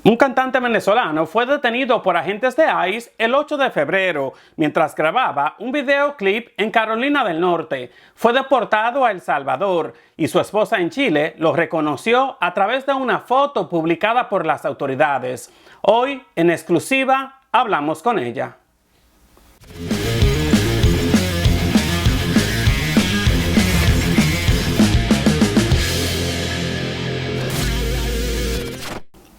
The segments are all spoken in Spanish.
Un cantante venezolano fue detenido por agentes de ICE el 8 de febrero mientras grababa un videoclip en Carolina del Norte. Fue deportado a El Salvador y su esposa en Chile lo reconoció a través de una foto publicada por las autoridades. Hoy, en exclusiva, hablamos con ella.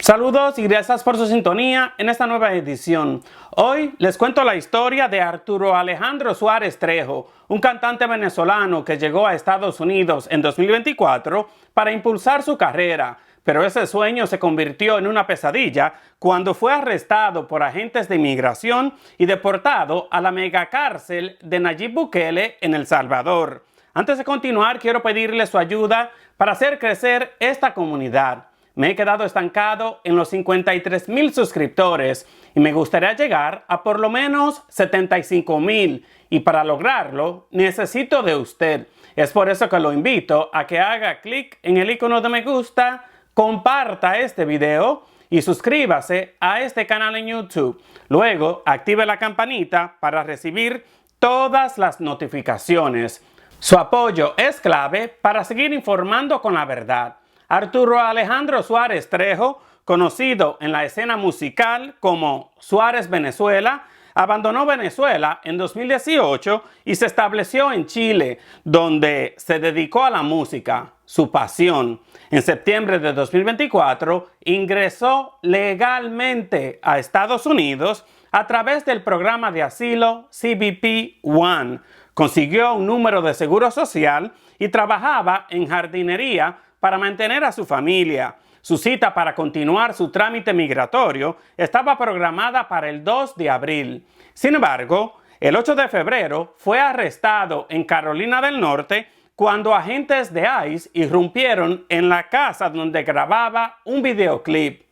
Saludos y gracias por su sintonía en esta nueva edición. Hoy les cuento la historia de Arturo Alejandro Suárez Trejo, un cantante venezolano que llegó a Estados Unidos en 2024 para impulsar su carrera, pero ese sueño se convirtió en una pesadilla cuando fue arrestado por agentes de inmigración y deportado a la megacárcel de Nayib Bukele en El Salvador. Antes de continuar, quiero pedirle su ayuda para hacer crecer esta comunidad. Me he quedado estancado en los 53,000 suscriptores y me gustaría llegar a por lo menos 75,000, y para lograrlo necesito de usted. Es por eso que lo invito a que haga clic en el icono de me gusta, comparta este video y suscríbase a este canal en YouTube. Luego active la campanita para recibir todas las notificaciones. Su apoyo es clave para seguir informando con la verdad. Arturo Alejandro Suárez Trejo, conocido en la escena musical como Suárez Venezuela, abandonó Venezuela en 2018 y se estableció en Chile, donde se dedicó a la música, su pasión. En septiembre de 2024 ingresó legalmente a Estados Unidos a través del programa de asilo CBP One. Consiguió un número de seguro social y trabajaba en jardinería para mantener a su familia. Su cita para continuar su trámite migratorio estaba programada para el 2 de abril. Sin embargo, el 8 de febrero fue arrestado en Carolina del Norte cuando agentes de ICE irrumpieron en la casa donde grababa un videoclip.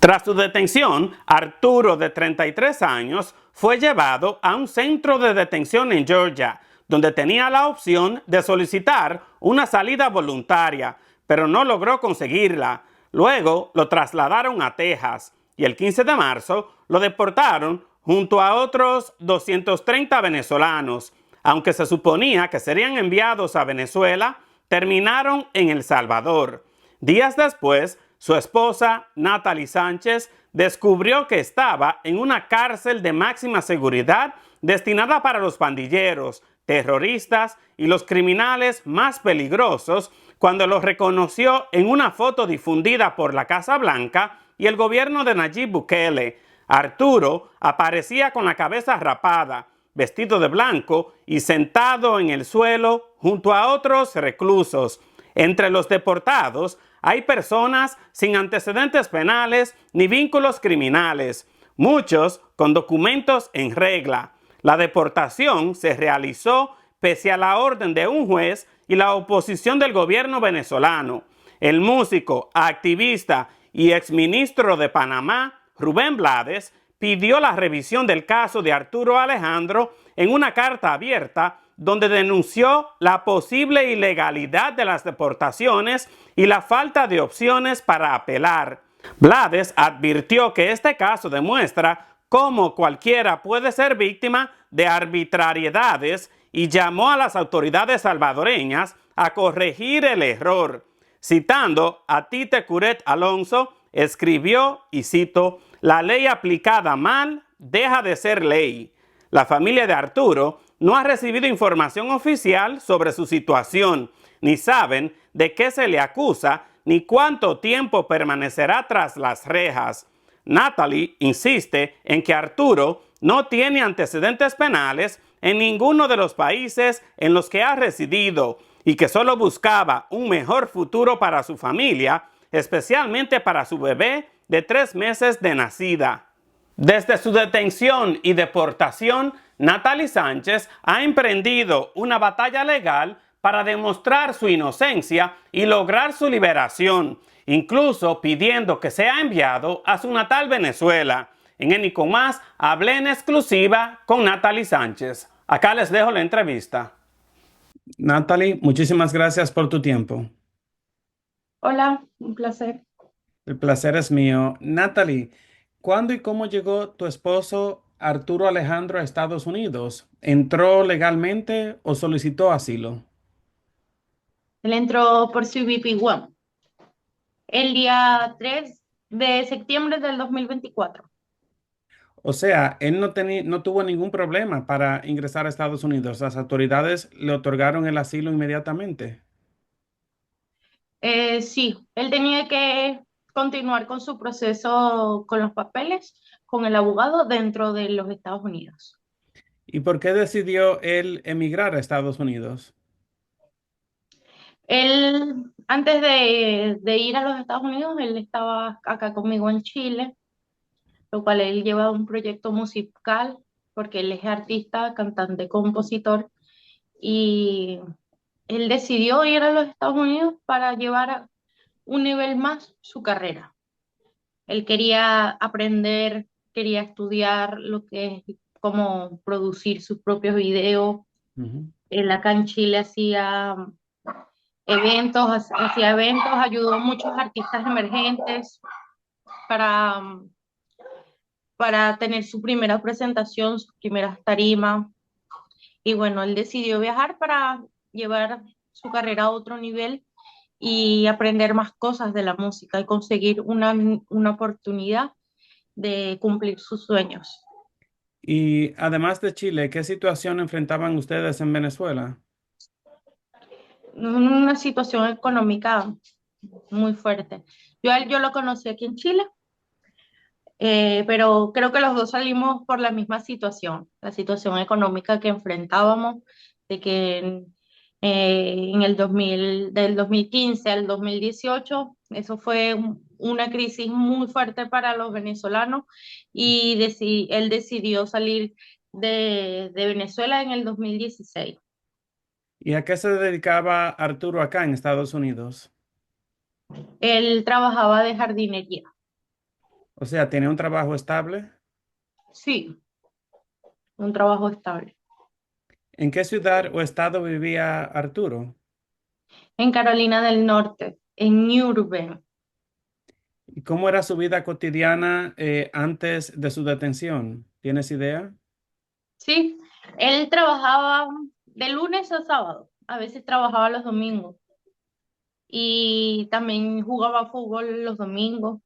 Tras su detención, Arturo, de 33 años, fue llevado a un centro de detención en Georgia, donde tenía la opción de solicitar una salida voluntaria, pero no logró conseguirla. Luego lo trasladaron a Texas y el 15 de marzo lo deportaron junto a otros 230 venezolanos. Aunque se suponía que serían enviados a Venezuela, terminaron en El Salvador. Días después, su esposa, Natalie Sánchez, descubrió que estaba en una cárcel de máxima seguridad destinada para los pandilleros, terroristas y los criminales más peligrosos, cuando los reconoció en una foto difundida por la Casa Blanca y el gobierno de Nayib Bukele. Arturo aparecía con la cabeza rapada, vestido de blanco y sentado en el suelo junto a otros reclusos. Entre los deportados hay personas sin antecedentes penales ni vínculos criminales, muchos con documentos en regla. La deportación se realizó pese a la orden de un juez y la oposición del gobierno venezolano. El músico, activista y exministro de Panamá, Rubén Blades, pidió la revisión del caso de Arturo Alejandro en una carta abierta donde denunció la posible ilegalidad de las deportaciones y la falta de opciones para apelar. Blades advirtió que este caso demuestra cómo cualquiera puede ser víctima de arbitrariedades y llamó a las autoridades salvadoreñas a corregir el error. Citando a Tite Curet Alonso, escribió, y cito, «La ley aplicada mal deja de ser ley». La familia de Arturo no ha recibido información oficial sobre su situación, ni saben de qué se le acusa, ni cuánto tiempo permanecerá tras las rejas. Natalie insiste en que Arturo no tiene antecedentes penales en ninguno de los países en los que ha residido y que solo buscaba un mejor futuro para su familia, especialmente para su bebé de 3 meses de nacida. Desde su detención y deportación, Natalie Sánchez ha emprendido una batalla legal para demostrar su inocencia y lograr su liberación, incluso pidiendo que sea enviado a su natal Venezuela. En En y con Más, hablé en exclusiva con Natalie Sánchez. Acá les dejo la entrevista. Natalie, muchísimas gracias por tu tiempo. Hola, un placer. El placer es mío. Natalie, ¿cuándo y cómo llegó tu esposo Arturo Alejandro a Estados Unidos? ¿Entró legalmente o solicitó asilo? Él entró por su VP1 el día 3 de septiembre del 2024. O sea, él no tuvo ningún problema para ingresar a Estados Unidos. Las autoridades le otorgaron el asilo inmediatamente. Sí, él tenía que continuar con su proceso con los papeles, con el abogado dentro de los Estados Unidos. ¿Y por qué decidió él emigrar a Estados Unidos? Él, antes de ir a los Estados Unidos, él estaba acá conmigo en Chile, lo cual él lleva un proyecto musical, porque él es artista, cantante, compositor, y él decidió ir a los Estados Unidos para llevar a un nivel más su carrera. Él quería aprender, quería estudiar lo que es cómo producir sus propios videos. Ujú. Él acá en Chile hacía eventos, ayudó a muchos artistas emergentes para, para tener su primera presentación, sus primeras tarimas. Y bueno, él decidió viajar para llevar su carrera a otro nivel y aprender más cosas de la música y conseguir una oportunidad de cumplir sus sueños. Y además de Chile, ¿qué situación enfrentaban ustedes en Venezuela? Una situación económica muy fuerte. Yo lo conocí aquí en Chile, pero creo que los dos salimos por la misma situación, la situación económica que enfrentábamos, de que en el 2000, del 2015 al 2018, eso fue una crisis muy fuerte para los venezolanos y él decidió salir de Venezuela en el 2016. ¿Y a qué se dedicaba Arturo acá en Estados Unidos? Él trabajaba de jardinería. O sea, ¿tiene un trabajo estable? Sí, un trabajo estable. ¿En qué ciudad o estado vivía Arturo? En Carolina del Norte, en New Urban. ¿Y cómo era su vida cotidiana antes de su detención? ¿Tienes idea? Sí, él trabajaba de lunes a sábado, a veces trabajaba los domingos y también jugaba fútbol los domingos.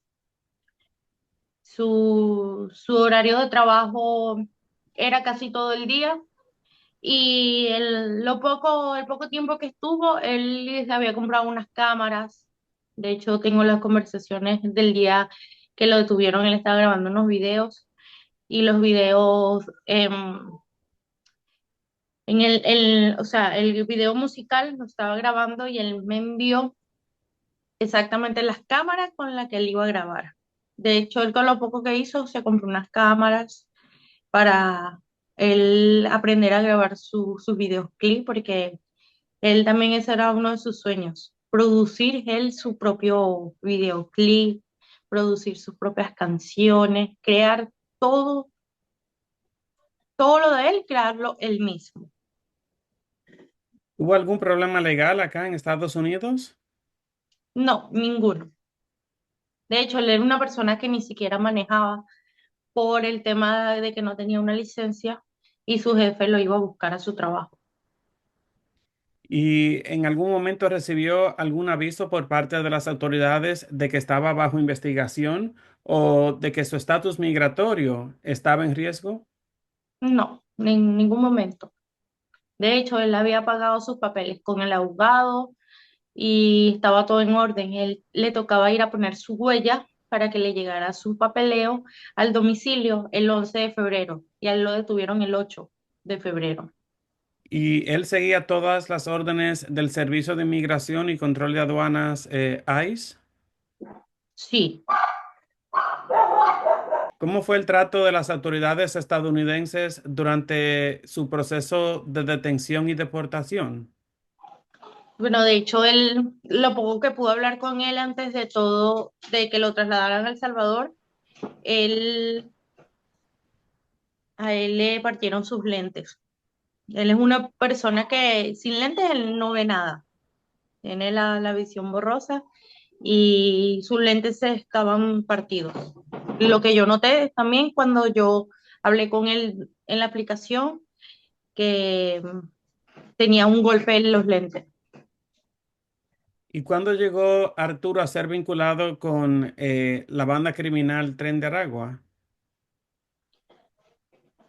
Su horario de trabajo era casi todo el día y el poco tiempo que estuvo, él se había comprado unas cámaras. De hecho, tengo las conversaciones del día que lo detuvieron, él estaba grabando unos videos y los videos o sea, el video musical lo estaba grabando y él me envió exactamente las cámaras con las que él iba a grabar. De hecho, él con lo poco que hizo se compró unas cámaras para él aprender a grabar sus videoclips, porque él también ese era uno de sus sueños, producir él su propio videoclip, producir sus propias canciones, crear todo, todo lo de él, crearlo él mismo. ¿Hubo algún problema legal acá en Estados Unidos? No, ninguno. De hecho, él era una persona que ni siquiera manejaba por el tema de que no tenía una licencia y su jefe lo iba a buscar a su trabajo. ¿Y en algún momento recibió algún aviso por parte de las autoridades de que estaba bajo investigación o de que su estatus migratorio estaba en riesgo? No, en ningún momento. De hecho, él había pagado sus papeles con el abogado y estaba todo en orden. Él le tocaba ir a poner su huella para que le llegara su papeleo al domicilio el 11 de febrero y a él lo detuvieron el 8 de febrero. ¿Y él seguía todas las órdenes del Servicio de Inmigración y Control de Aduanas, ICE? Sí, ¿Cómo fue el trato de las autoridades estadounidenses durante su proceso de detención y deportación? bueno, de hecho, lo poco que pudo hablar con él antes de todo, de que lo trasladaran a El Salvador, él, a él le partieron sus lentes. Él es una persona que sin lentes él no ve nada, tiene la visión borrosa y sus lentes se estaban partidos. Lo que yo noté también cuando yo hablé con él en la aplicación, que tenía un golpe en los lentes. ¿Y cuándo llegó Arturo a ser vinculado con la banda criminal Tren de Aragua?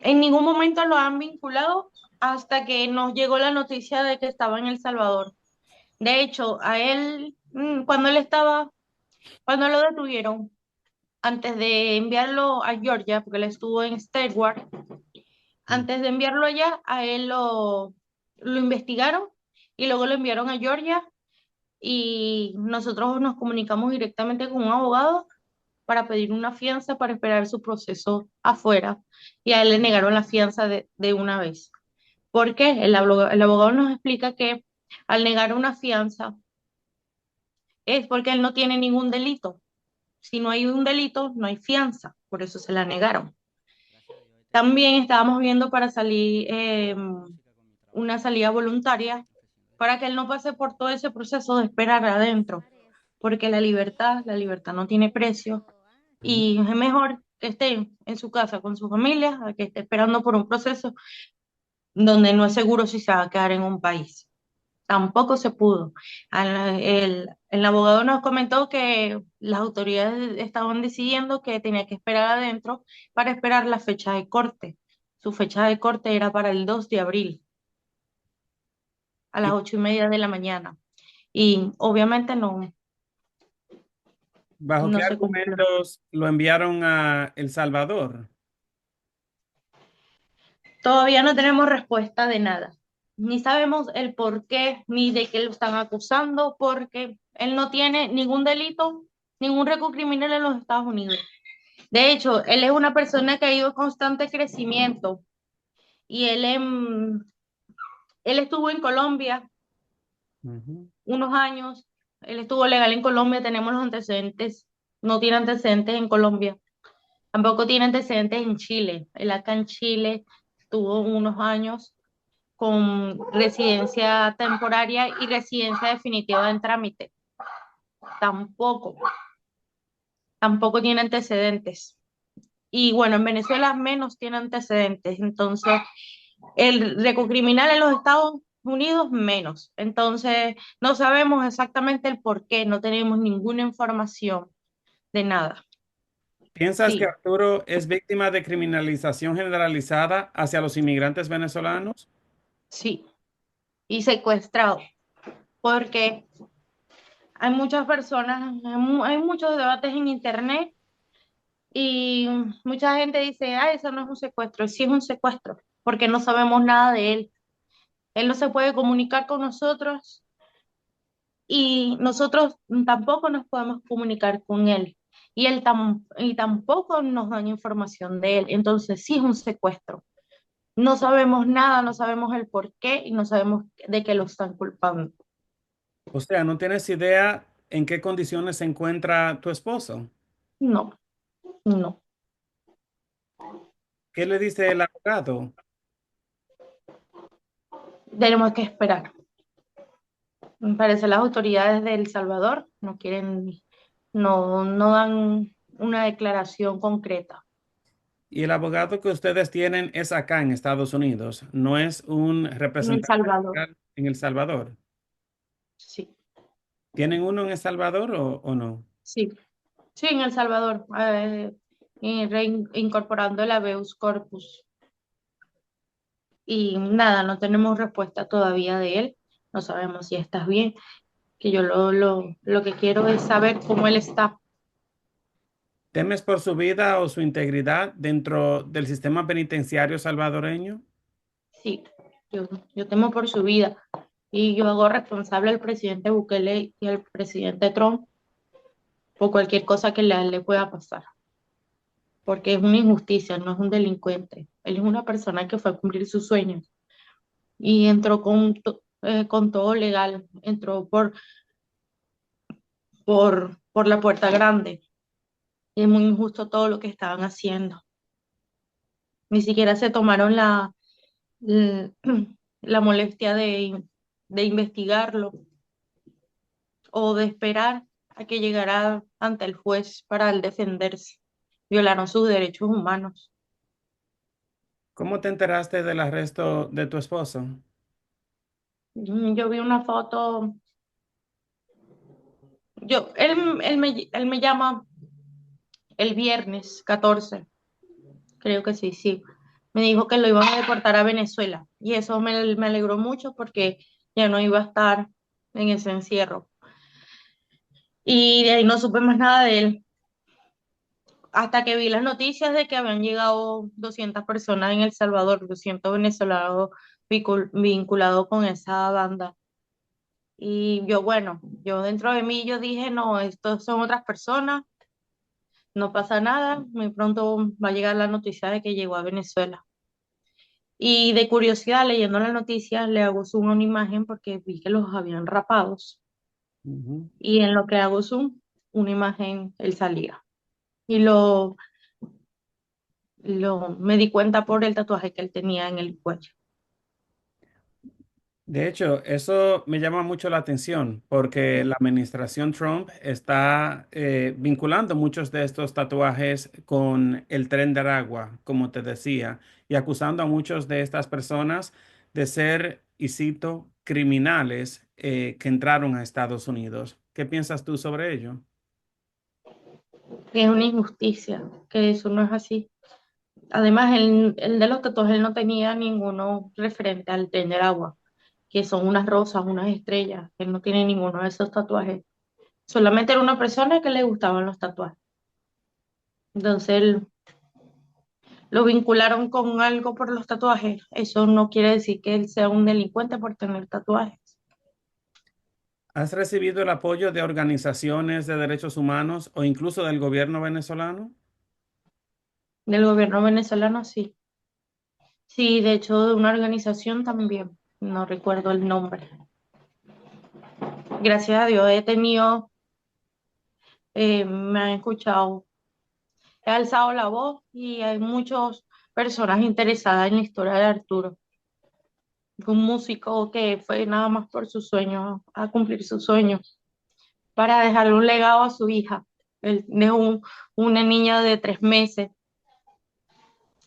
En ningún momento lo han vinculado hasta que nos llegó la noticia de que estaba en El Salvador. De hecho, a él, cuando lo detuvieron, antes de enviarlo a Georgia, porque él estuvo en Stewart, Mm. antes de enviarlo allá, a él lo investigaron y luego lo enviaron a Georgia y nosotros nos comunicamos directamente con un abogado para pedir una fianza para esperar su proceso afuera y a él le negaron la fianza de una vez. ¿Por qué? El abogado nos explica que al negar una fianza es porque él no tiene ningún delito. Si no hay un delito, no hay fianza, por eso se la negaron. También estábamos viendo para salir una salida voluntaria para que él no pase por todo ese proceso de esperar adentro, porque la libertad no tiene precio Mm. y es mejor que esté en su casa con su familia a que esté esperando por un proceso donde no es seguro si se va a quedar en un país. Tampoco se pudo. El abogado nos comentó que las autoridades estaban decidiendo que tenía que esperar adentro para esperar la fecha de corte. Su fecha de corte era para el 2 de abril a las ¿Y 8:30 de la mañana. Y obviamente bajo qué no se cumplió. argumentos lo enviaron a El Salvador? Todavía no tenemos respuesta de nada. Ni sabemos el por qué, ni de qué lo están acusando, porque él no tiene ningún delito, ningún récord criminal en los Estados Unidos. De hecho, él es una persona que ha ido en constante crecimiento y él estuvo en Colombia Ujú. unos años, él estuvo legal en Colombia, tenemos los antecedentes, no tiene antecedentes en Colombia, tampoco tiene antecedentes en Chile. Él acá en Chile estuvo unos años con residencia temporaria y residencia definitiva en trámite. Tampoco, tampoco tiene antecedentes. Y bueno, en Venezuela menos tiene antecedentes. Entonces, el récord criminal en los Estados Unidos menos. Entonces, no sabemos exactamente el por qué, no tenemos ninguna información de nada. ¿Piensas que Sí, Arturo es víctima de criminalización generalizada hacia los inmigrantes venezolanos? sí, y secuestrado, porque hay muchas personas, hay muchos debates en internet y mucha gente dice, ah, eso no es un secuestro, sí es un secuestro, porque no sabemos nada de él. Él no se puede comunicar con nosotros y nosotros tampoco nos podemos comunicar con él. Y y tampoco nos dan información de él. Entonces, sí es un secuestro. No sabemos nada, no sabemos el por qué y no sabemos de qué lo están culpando. O sea, ¿no tienes idea en qué condiciones se encuentra tu esposo? No, no. ¿Qué le dice el abogado? Tenemos que esperar. Me parece las autoridades de El Salvador no quieren, no dan una declaración concreta. Y el abogado que ustedes tienen es acá en Estados Unidos, no es un En El representante Salvador, legal en El Salvador. sí, ¿Tienen uno en El Salvador o no? sí, sí, en El Salvador, y reincorporando el habeas corpus. Y nada, no tenemos respuesta todavía de él, no sabemos si estás bien, que yo lo que quiero es saber cómo él está. ¿Temes por su vida o su integridad dentro del sistema penitenciario salvadoreño? Sí, yo, yo temo por su vida y yo hago responsable al presidente Bukele y al presidente Trump por cualquier cosa que le pueda pasar, porque es una injusticia, no es un delincuente. Él es una persona que fue a cumplir sus sueños y entró con todo legal, entró por la puerta grande. Y es muy injusto todo lo que estaban haciendo. Ni siquiera se tomaron l- la molestia de investigarlo o de esperar a que llegara ante el juez para él defenderse. Violaron sus derechos humanos. ¿Cómo te enteraste del arresto de tu esposo? Yo vi una foto, él me llama el viernes 14, creo que sí, sí. Me dijo que lo iban a deportar a Venezuela y eso me alegró mucho porque ya no iba a estar en ese encierro. Y de ahí no supe más nada de él hasta que vi las noticias de que habían llegado 200 personas en El Salvador, 200 venezolanos vinculados con esa banda. Y yo, bueno, yo dentro de mí yo dije, no, estos son otras personas, no pasa nada, muy pronto va a llegar la noticia de que llegó a Venezuela. Y de curiosidad, leyendo la noticia, le hago zoom a una imagen porque vi que los habían rapados. Ujú. Y en lo que hago zoom, una imagen, él salía. Y me di cuenta por el tatuaje que él tenía en el cuello. De hecho, eso me llama mucho la atención porque la administración Trump está vinculando muchos de estos tatuajes con el Tren de Aragua, como te decía, y acusando a muchos de estas personas de ser, y cito, criminales que entraron a Estados Unidos. ¿Qué piensas tú sobre ello? Que es una injusticia, que eso no es así. Además, el de los tatuajes él no tenía ninguno referente al tren del agua, que son unas rosas, unas estrellas. Él no tiene ninguno de esos tatuajes. Solamente era una persona que le gustaban los tatuajes. Entonces lo vincularon con algo por los tatuajes. Eso no quiere decir que él sea un delincuente por tener tatuajes. ¿Has recibido el apoyo de organizaciones de derechos humanos o incluso del gobierno venezolano? Del gobierno venezolano, sí. Sí, de hecho, de una organización también. No recuerdo el nombre. Gracias a Dios he tenido, me han escuchado, he alzado la voz y hay muchas personas interesadas en la historia de Arturo. Un músico que fue nada más por su sueño, a cumplir su sueño, para dejarle un legado a su hija. Él dejó una niña de 3 meses.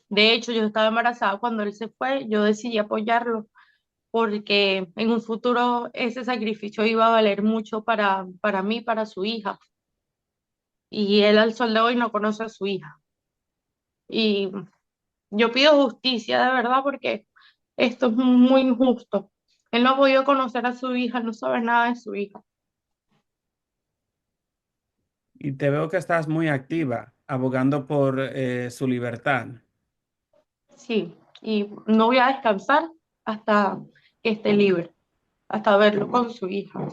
De hecho, yo estaba embarazada cuando él se fue, yo decidí apoyarlo porque en un futuro ese sacrificio iba a valer mucho para mí, para su hija. Y él al sol de hoy no conoce a su hija. Y yo pido justicia de verdad porque esto es muy injusto. Él no ha podido conocer a su hija, no sabe nada de su hija. Y te veo que estás muy activa, abogando por su libertad. Sí, y no voy a descansar hasta que esté libre, hasta verlo con su hija.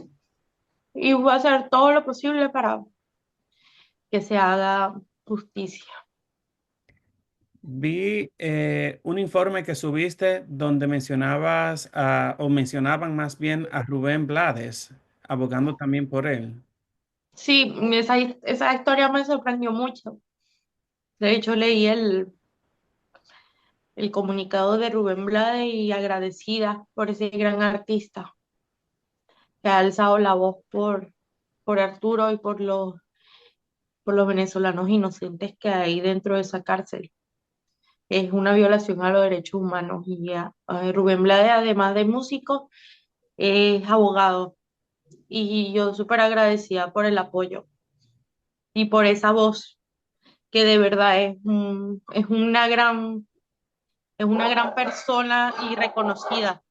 Y voy a hacer todo lo posible para que se haga justicia. Vi un informe que subiste donde mencionabas o mencionaban más bien a Rubén Blades, abogando también por él. Sí, esa historia me sorprendió mucho. De hecho, leí el comunicado de Rubén Blades y agradecida por ese gran artista que ha alzado la voz por Arturo y por los venezolanos inocentes que hay dentro de esa cárcel. Es una violación a los derechos humanos y Rubén Blades, además de músico, es abogado y yo súper agradecida por el apoyo y por esa voz que de verdad es una gran persona y reconocida.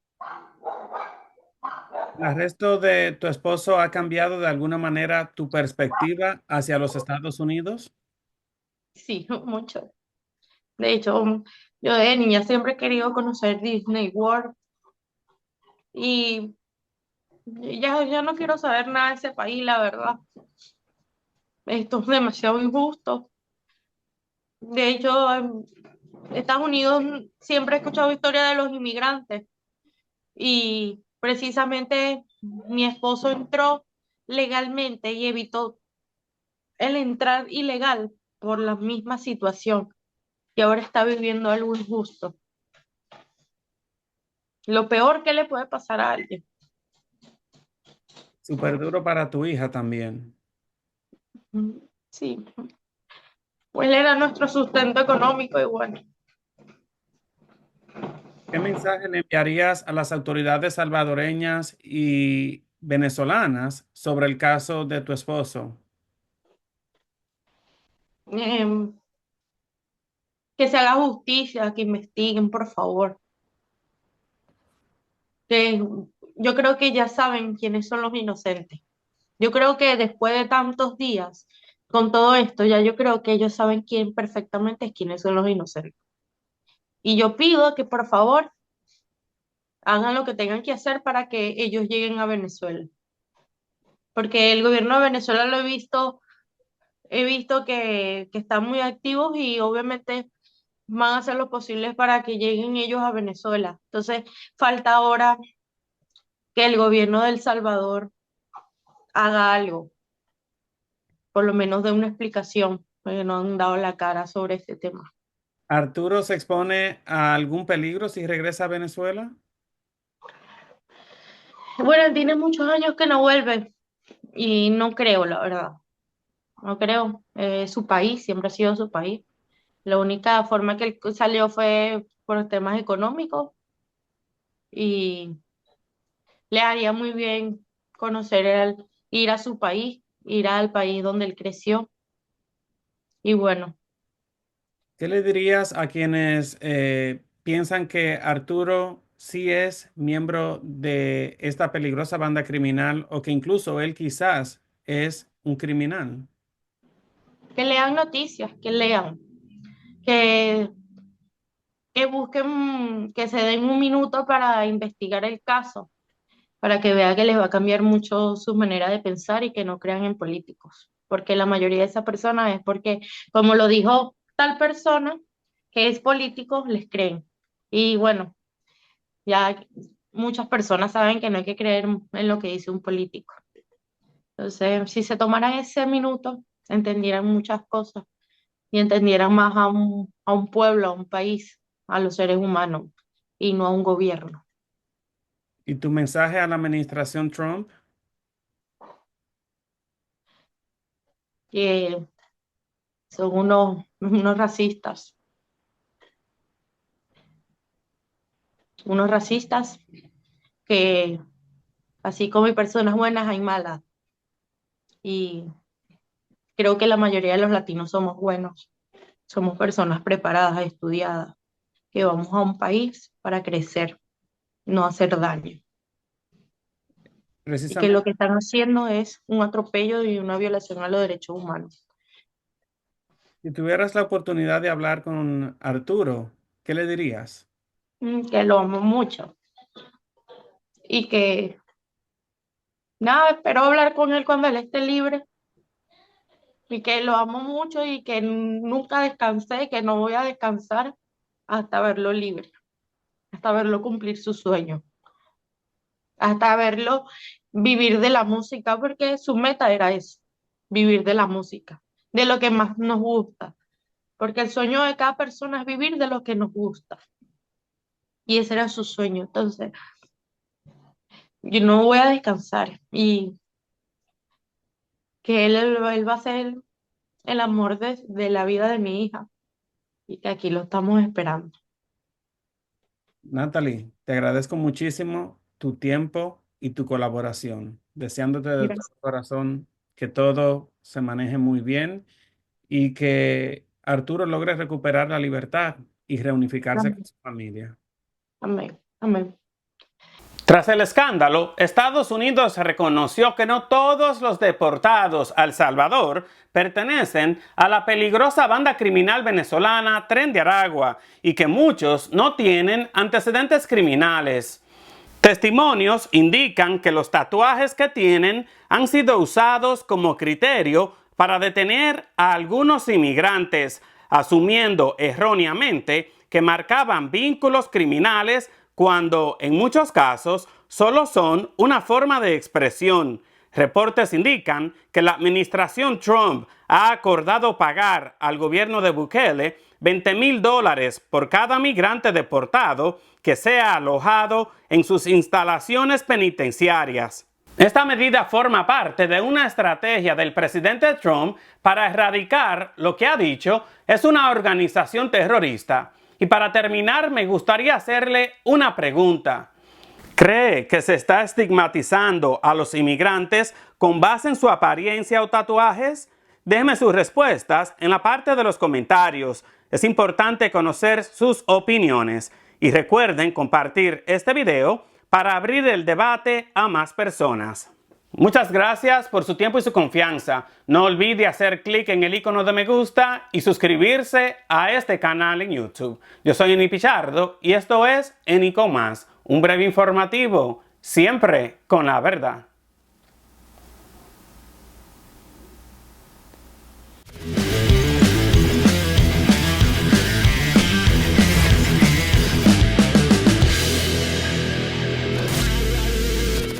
¿El arresto de tu esposo ha cambiado de alguna manera tu perspectiva hacia los Estados Unidos? Sí, mucho. De hecho, yo de niña siempre he querido conocer Disney World y ya no quiero saber nada de ese país, la verdad. Esto es demasiado injusto. De hecho, en Estados Unidos siempre he escuchado historias de los inmigrantes y precisamente mi esposo entró legalmente y evitó el entrar ilegal por la misma situación y ahora está viviendo algo injusto. Lo peor que le puede pasar a alguien. Súper duro para tu hija también. Sí, él era nuestro sustento económico y bueno. ¿Qué mensaje le enviarías a las autoridades salvadoreñas y venezolanas sobre el caso de tu esposo? Em, que se haga justicia, que investiguen, por favor. Que yo creo que ya saben quiénes son los inocentes. Yo creo que después de tantos días con todo esto, ya yo creo que ellos saben quién perfectamente es quiénes son los inocentes. Y yo pido que por favor hagan lo que tengan que hacer para que ellos lleguen a Venezuela. Porque el gobierno de Venezuela lo he visto que están muy activos y obviamente van a hacer lo posible para que lleguen ellos a Venezuela. Entonces, falta ahora que el gobierno de El Salvador haga algo, por lo menos dé una explicación, porque no han dado la cara sobre este tema. ¿Arturo se expone a algún peligro si regresa a Venezuela? Bueno, él tiene muchos años que no vuelve y no creo, la verdad. No creo. Su país, siempre ha sido su país. La única forma que él salió fue por temas económicos y le haría muy bien conocer ir a su país, ir al país donde él creció. Y bueno, ¿Qué le dirías a quienes piensan que Arturo sí es miembro de esta peligrosa banda criminal o que incluso él quizás es un criminal? que lean noticias, que lean, que, que busquen, que se den un minuto para investigar el caso, para que vea que les va a cambiar mucho su manera de pensar y que no crean en políticos. Porque la mayoría de esas personas es porque, como lo dijo tal persona que es político, les creen. Y bueno, ya muchas personas saben que no hay que creer en lo que dice un político. Entonces, si se tomaran ese minuto, entendieran muchas cosas y entendieran más a un pueblo, a un país, a los seres humanos y no a un gobierno. ¿Y tu mensaje a la administración Trump? Que son unos racistas que así como hay personas buenas, hay malas. Y creo que la mayoría de los latinos somos buenos, somos personas preparadas, estudiadas, que vamos a un país para crecer, no hacer daño. Y que lo Precisamente, que están haciendo es un atropello y una violación a los derechos humanos. si tuvieras la oportunidad de hablar con Arturo, ¿qué le dirías? Que lo amo mucho y que nada, espero hablar con él cuando él esté libre y que lo amo mucho y que nunca descansé, que no voy a descansar hasta verlo libre, hasta verlo cumplir su sueño, hasta verlo vivir de la música, porque su meta era eso, vivir de la música, de lo que más nos gusta, porque el sueño de cada persona es vivir de lo que nos gusta y ese era su sueño. Entonces, yo no voy a descansar y que él va a ser el amor de la vida de mi hija y que aquí lo estamos esperando. Natalie, te agradezco muchísimo tu tiempo y tu colaboración, deseándote de todo Gracias. corazón que todo se maneje muy bien y que Arturo logre recuperar la libertad y reunificarse con Amén. su familia. Amén. Amén. Tras el escándalo, Estados Unidos reconoció que no todos los deportados a El Salvador pertenecen a la peligrosa banda criminal venezolana Tren de Aragua y que muchos no tienen antecedentes criminales. Testimonios indican que los tatuajes que tienen han sido usados como criterio para detener a algunos inmigrantes, asumiendo erróneamente que marcaban vínculos criminales cuando en muchos casos solo son una forma de expresión. Reportes indican que la administración Trump ha acordado pagar al gobierno de Bukele $20,000 por cada migrante deportado que sea alojado en sus instalaciones penitenciarias. Esta medida forma parte de una estrategia del presidente Trump para erradicar lo que ha dicho es una organización terrorista. Y para terminar, me gustaría hacerle una pregunta. ¿Cree que se está estigmatizando a los inmigrantes con base en su apariencia o tatuajes? Déjeme sus respuestas en la parte de los comentarios. Es importante conocer sus opiniones. Y recuerden compartir este video para abrir el debate a más personas. Muchas gracias por su tiempo y su confianza. No olvide hacer clic en el icono de me gusta y suscribirse a este canal en YouTube. Yo soy Eni Pichardo y esto es Eni con Más, un breve informativo, siempre con la verdad.